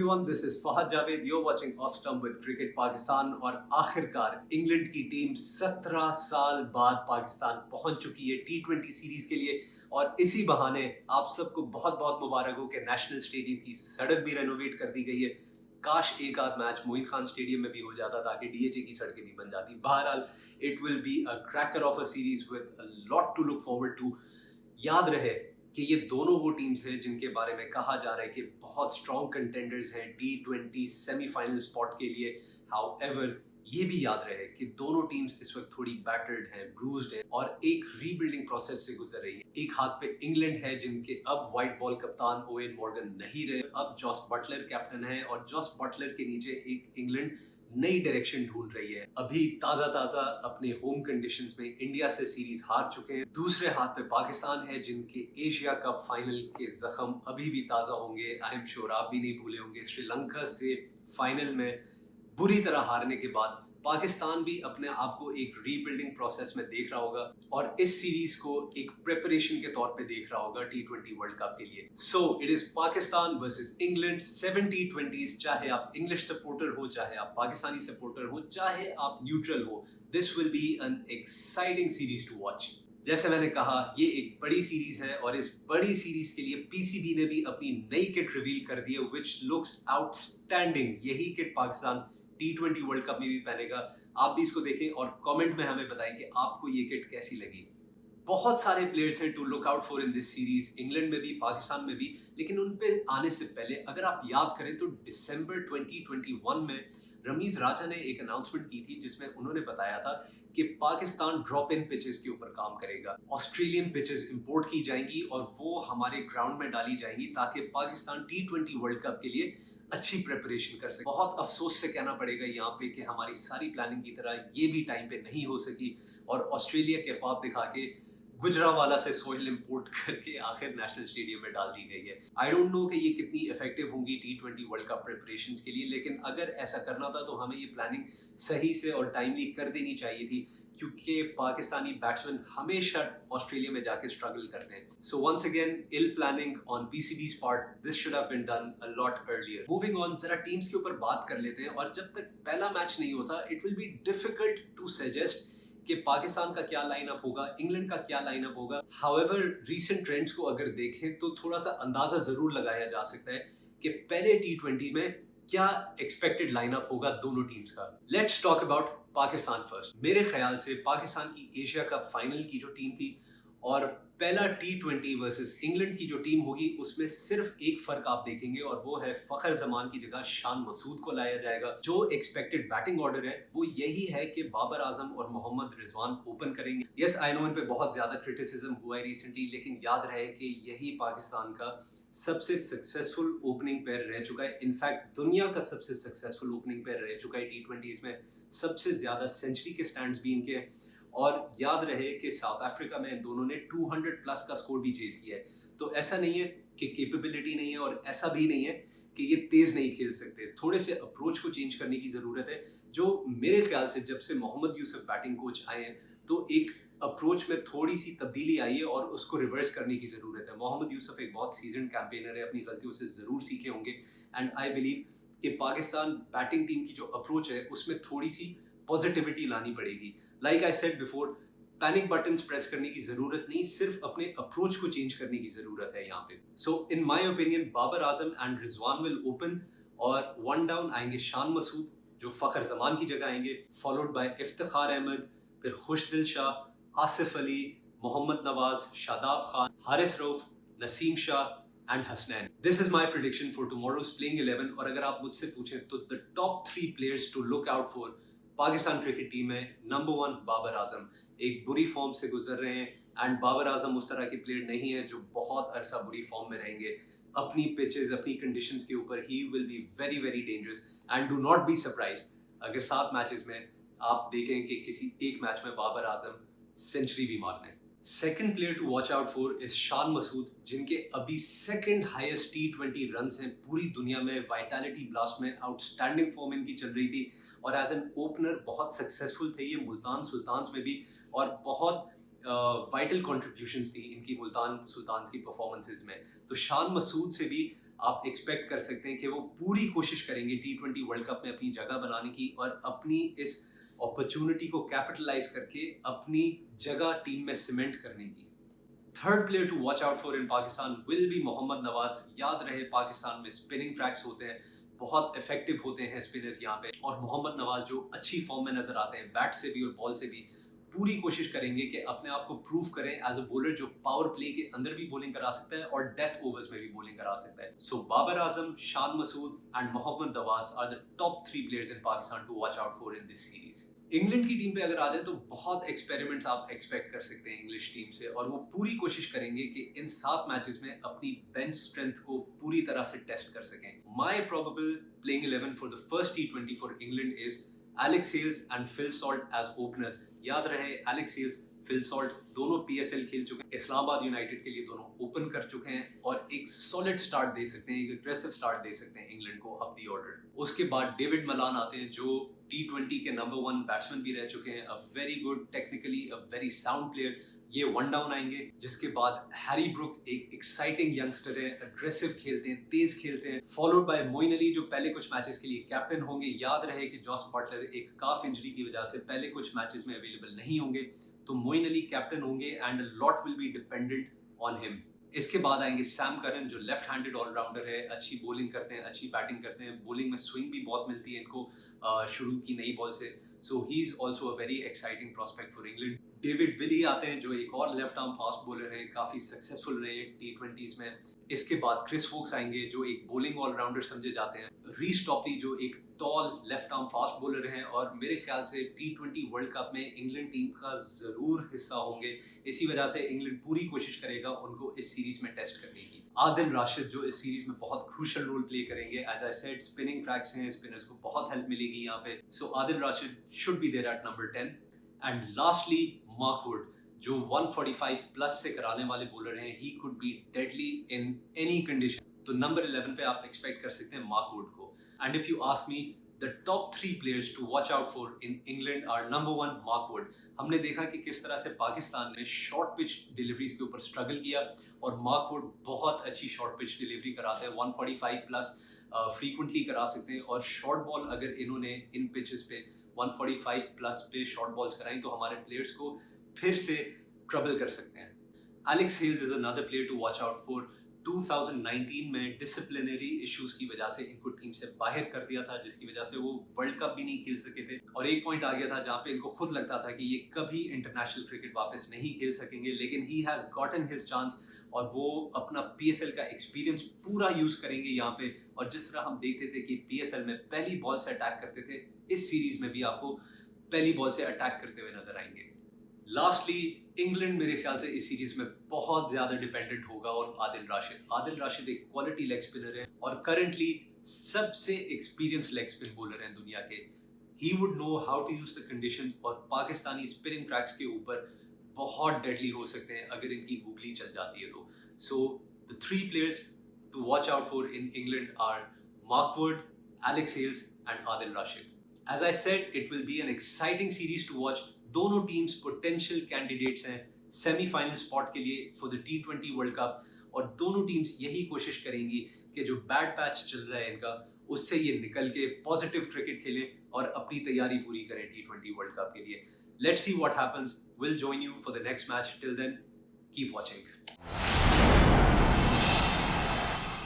everyone, this is Fahad Javed. You're watching Off Stump with Cricket Pakistan. और आखिरकार England की team 17 साल बाद पाकिस्तान पहुंच चुकी है T20 सीरीज के लिए और इसी बहाने आप सबको बहुत बहुत मुबारक हो कि नेशनल स्टेडियम की सड़क भी रेनोवेट कर दी गई है। काश एक आध मैच मोइन खान स्टेडियम में भी हो जाता ताकि डीएचए की सड़कें भी बन जाती। बहरहाल it will be a cracker of a series with a lot to look forward to. याद रहे कि ये दोनों वो टीम्स हैं जिनके बारे में कहा जा रहा है कि बहुत स्ट्रॉन्ग कंटेंडर्स हैं T20 सेमीफाइनल स्पॉट के लिए। हाउएवर ये भी याद रहे कि दोनों टीम्स इस वक्त थोड़ी बैटर्ड हैं, ब्रूज्ड हैं और एक रीबिल्डिंग प्रोसेस से गुजर रही है। एक हाथ पे इंग्लैंड है जिनके अब व्हाइट बॉल कप्तान ओवेन मॉर्गन नहीं रहे, अब जॉस बटलर कैप्टन है और जॉस बटलर के नीचे एक इंग्लैंड नई डायरेक्शन ढूंढ रही है। अभी ताजा अपने होम कंडीशंस में इंडिया से सीरीज हार चुके हैं। दूसरे हाथ पे पाकिस्तान है जिनके एशिया कप फाइनल के जख्म अभी भी ताजा होंगे। आई एम श्योर आप भी नहीं भूले होंगे। श्रीलंका से फाइनल में बुरी तरह हारने के बाद पाकिस्तान भी अपने आप को एक रीबिल्डिंग प्रोसेस में देख रहा होगा और इस सीरीज को एक प्रिपरेशन के तौर पे देख रहा होगा T20 वर्ल्ड कप के लिए। So it is Pakistan versus England 7 T20s। चाहे आप इंग्लिश सपोर्टर हो, चाहे आप पाकिस्तानी सपोर्टर हो, चाहे आप न्यूट्रल हो, this will be an exciting series to watch. जैसे मैंने कहा ये एक बड़ी सीरीज है और इस बड़ी सीरीज के लिए पीसीबी ने भी अपनी नई किट रिवील कर दी है व्हिच लुक्स आउटस्टैंडिंग। यही kit Pakistan T20 world cup में भी पहनेगा। आप भी इसको देखें और कमेंट में हमें बताएं कि आपको ये किट कैसी लगी। बहुत सारे प्लेयर्स हैं to look out for in this series, England में भी पाकिस्तान में भी। लेकिन उन पे आने से पहले अगर आप याद करें तो दिसंबर 2021 में रमीज राजा ने एक अनाउंसमेंट की थी जिसमें उन्होंने बताया था कि पाकिस्तान ड्रॉप इन पिचेस के ऊपर काम करेगा। ऑस्ट्रेलियन पिचेस इंपोर्ट की जाएंगी और वो हमारे ग्राउंड में डाली जाएंगी ताकि पाकिस्तान T20 वर्ल्ड कप के लिए अच्छी प्रिपरेशन कर सके। बहुत अफसोस से कहना पड़ेगा यहाँ पे कि हमारी सारी प्लानिंग की तरह ये भी टाइम पे नहीं हो सकी और ऑस्ट्रेलिया के ख्वाब दिखा के गुजरावाला से सोइल इंपोर्ट करके आखिर नेशनल स्टेडियम में डाल दी गई है। आई डोंट नो कि ये कितनी इफेक्टिव होंगी T20 वर्ल्ड कप प्रिपरेशंस के लिए, लेकिन अगर ऐसा करना था तो हमें ये प्लानिंग सही से और टाइमली कर देनी चाहिए थी क्योंकि पाकिस्तानी बैट्समैन हमेशा ऑस्ट्रेलिया में जाके स्ट्रगल करते हैं। So once again ill planning on PCB's part, this should have been done a lot earlier. Moving on, जरा टीम्स के ऊपर बात कर लेते हैं और जब तक पहला मैच नहीं होता it will be difficult to suggest कि पाकिस्तान का क्या लाइनअप होगा, इंग्लैंड का क्या लाइनअप होगा। हाउएवर रीसेंट ट्रेंड्स को अगर देखें तो थोड़ा सा अंदाजा जरूर लगाया जा सकता है कि पहले T20 में क्या एक्सपेक्टेड लाइनअप होगा दोनों टीम्स का। Let's talk about Pakistan first. मेरे ख्याल से पाकिस्तान की एशिया कप फाइनल की जो टीम थी और पहला T20 वर्सेस इंग्लैंड की जो टीम होगी उसमें सिर्फ एक फर्क आप देखेंगे और वो है फखर जमान की जगह शान मसूद को लाया जाएगा। जो एक्सपेक्टेड बैटिंग ऑर्डर है वो यही है कि बाबर आजम और मोहम्मद रिजवान ओपन करेंगे। यस आई नो इन पे बहुत ज्यादा क्रिटिसिज्म हुआ है रिसेंटली, लेकिन याद रहे कि यही पाकिस्तान का सबसे सक्सेसफुल ओपनिंग पेयर रह चुका है। इनफैक्ट दुनिया का सबसे सक्सेसफुल ओपनिंग पेयर रह चुका है T20s में। सबसे ज्यादा सेंचुरी के स्टैंड्स भी इनके हैं और याद रहे कि साउथ अफ्रीका में दोनों ने 200 प्लस का स्कोर भी चेज किया है। तो ऐसा नहीं है कि कैपेबिलिटी नहीं है और ऐसा भी नहीं है कि ये तेज नहीं खेल सकते। थोड़े से अप्रोच को चेंज करने की जरूरत है। जो मेरे ख्याल से जब से मोहम्मद यूसुफ बैटिंग कोच आए हैं तो एक अप्रोच में थोड़ी सी तब्दीली आई है और उसको रिवर्स करने की जरूरत है। मोहम्मद यूसुफ एक बहुत सीजन कैंपेनर है, अपनी गलतियों से जरूर सीखे होंगे एंड आई बिलीव कि पाकिस्तान बैटिंग टीम की जो अप्रोच है उसमें थोड़ी सी पॉजिटिविटी लानी पड़ेगी। Like I said before, panic buttons press करने की जरूरत नहीं, सिर्फ अपने अप्रोच को चेंज करने की जरूरत है यहाँ पे। So in my opinion Babar Azam and Rizwan will open और वन डाउन आएंगे शान मसूद जो फखर जमान की जगह आएंगे, फॉलोड बाय इफ्तिखार अहमद, फिर Khushdil Shah, Asif Ali, Mohammad Nawaz, Shadab Khan, Haris Rauf, Naseem Shah and Hasnain. This is my prediction for tomorrow's playing 11 और अगर आप मुझसे पूछें तो the top 3 players to look out for Pakistan cricket team में नंबर 1 बाबर आजम। एक बुरी फॉर्म से गुजर रहे हैं एंड बाबर आजम उस तरह के प्लेयर नहीं है जो बहुत अरसा बुरी फॉर्म में रहेंगे। अपनी पिचेस, अपनी कंडीशंस के ऊपर he will be very very dangerous and do not be surprise अगर 7 मैचेस में आप देखें कि किसी एक मैच में बाबर आजम सेंचुरी भी मार लें। Second player to watch out for is Shan Masood जिनके अभी सेकंड हाईएस्ट T20 रन्स हैं पूरी दुनिया में। वाइटैलिटी ब्लास्ट में आउटस्टैंडिंग फॉर्म इनकी चल रही थी और एज एन ओपनर बहुत सक्सेसफुल थे ये मुल्तान सुल्तान्स में भी और बहुत वाइटल कंट्रीब्यूशंस थी इनकी मुल्तान सुल्तान्स की परफॉर्मेंसेस में। तो शान मसूद से भी आप एक्सपेक्ट कर सकते हैं कि वो पूरी कोशिश करेंगे T20 वर्ल्ड कप में अपनी जगह बनाने की और अपनी इस अपॉर्चुनिटी को कैपिटलाइज करके अपनी जगह टीम में सीमेंट करने की। Third player to watch out for in Pakistan will be Mohammad Nawaz. याद रहे पाकिस्तान में स्पिनिंग ट्रैक्स होते हैं, बहुत इफेक्टिव होते हैं स्पिनर्स यहाँ पे, और मोहम्मद नवाज जो अच्छी फॉर्म में नजर आते हैं बैट से भी और बॉल से भी, पूरी कोशिश करेंगे कि अपने आप को प्रूव करें एज अ बॉलर जो पावर प्ले के अंदर भी बॉलिंग करा सकता है और डेथ ओवर्स में भी बॉलिंग करा सकता है। सो Babar Azam, Shan Masood and Mohammad Nawaz are the top 3 players in Pakistan to watch out for in this series. England की टीम पे अगर आ जाए तो बहुत एक्सपेरिमेंट्स आप एक्सपेक्ट कर सकते हैं इंग्लिश टीम से, और वो पूरी कोशिश करेंगे कि इन 7 मैचेस में अपनी बेंच स्ट्रेंथ को पूरी तरह से टेस्ट कर सकें। My probable playing 11 for the first T20 for England is Alex Hales and Phil Salt as openers. याद रहे एलेक्स हेल्स, फिल सॉल्ट दोनों PSL खेल चुके हैं, इस्लामाबाद यूनाइटेड के लिए दोनों ओपन कर चुके हैं और एक सॉलिड स्टार्ट दे सकते हैं, एक एग्रेसिव स्टार्ट दे सकते हैं इंग्लैंड को अप द ऑर्डर। उसके बाद डेविड मलान आते हैं जो T20 के नंबर 1 बैट्समैन भी रह चुके हैं, a very good technically, a very sound player. ये 1 डाउन आएंगे। जिसके बाद हैरी ब्रुक, एक एक्साइटिंग यंगस्टर है, अग्रेसिव खेलते हैं, तेज खेलते हैं, फॉलोड बाय मोइन अली जो पहले कुछ मैचेस के लिए कैप्टन होंगे। याद रहे कि जॉस बटलर एक काफ इंजरी की वजह से पहले कुछ मैचेस में अवेलेबल नहीं होंगे, तो मोइन अली कैप्टन होंगे and a lot will be dependent on him. इसके बाद आएंगे सैम करन जो लेफ्ट हैंडेड ऑलराउंडर है, अच्छी बॉलिंग करते हैं, अच्छी बैटिंग करते हैं, बॉलिंग में स्विंग भी बहुत मिलती है इनको शुरू की नई बॉल से। So he is also a very exciting prospect for England. David Willey आते हैं जो एक और लेफ्ट आर्म फास्ट बॉलर हैं, काफी सक्सेसफुल रहे T20s में। इसके बाद क्रिस वोक्स आएंगे जो एक बॉलिंग ऑलराउंडर समझे जाते हैं। रीस टॉपली जो एक tall left arm fast bowler हैं और मेरे ख्याल से T20 वर्ल्ड कप में इंग्लैंड टीम का जरूर हिस्सा होंगे। इसी वजह से इंग्लैंड पूरी कोशिश करेगा उनको इस सीरीज में टेस्ट करने की। आदिल राशिद जो इस सीरीज में बहुत क्रूशियल रोल प्ले करेंगे। As I said, spinning tracks हैं, स्पिनर्स को बहुत हेल्प मिलेगी यहाँ पे। So Adil Rashid should be there at number 10। And lastly Mark Wood जो 145 प्लस से कराने वाले बॉलर हैं। He could be deadly in any condition. तो नंबर 11 पे आप एक्सपेक्ट कर सकते हैं मार्क वुड को। And if you ask me, the top 3 players to watch out for in England are number 1 Mark Wood। हमने देखा कि किस तरह से पाकिस्तान ने शॉर्ट पिच डिलीवरीज के ऊपर स्ट्रगल किया और मार्क वुड बहुत अच्छी शॉर्ट पिच डिलीवरी कराते हैं, 145 प्लस फ्रीक्वेंटली करा सकते हैं। और शॉर्ट बॉल अगर इन्होंने इन पिचेस पे 145 प्लस पे शॉर्ट बॉल्स कराई तो हमारे प्लेयर्स को फिर से ट्रबल कर सकते हैं। Alex Hales is another player to watch out for. 2019 में डिसिप्लिनरी इश्यूज की वजह से इनको टीम से बाहर कर दिया था, जिसकी वजह से वो वर्ल्ड कप भी नहीं खेल सके थे। और एक पॉइंट आ गया था जहां पे इनको खुद लगता था कि ये कभी इंटरनेशनल क्रिकेट वापस नहीं खेल सकेंगे, लेकिन he has gotten his chance और वो अपना PSL का एक्सपीरियंस पूरा यूज करेंगे यहाँ पे। और जिस तरह हम देखते थे कि PSL में पहली बॉल से अटैक करते थे, इस सीरीज में भी आपको पहली बॉल से अटैक करते हुए नजर आएंगे। लास्टली इंग्लैंड मेरे ख्याल से इस सीरीज में बहुत ज्यादा डिपेंडेंट होगा और आदिल राशिद। आदिल राशिद एक क्वालिटी लेग स्पिनर है और करंटली सबसे एक्सपीरियंस लेग स्पिन बॉलर हैं दुनिया के। He would know how to use the conditions और पाकिस्तानी स्पिनिंग ट्रैक्स के ऊपर बहुत डेडली हो सकते हैं अगर इनकी गूगली चल जाती है तो। So the 3 players to watch out for in England are Mark Wood, Alex Hales and Adil Rashid. As I said, it will be an exciting series to watch. दोनों टीम्स पोटेंशियल कैंडिडेट्स हैं semifinal spot के लिए for the T20 world cup, और दोनों teams यही कोशिश करेंगी कि जो बैड पैच चल रहा है इनका उससे ये निकल के पॉजिटिव क्रिकेट खेलें और अपनी तैयारी पूरी करें T20 वर्ल्ड कप के लिए। Let's see what happens. Will join you for the next match. Till then keep watching.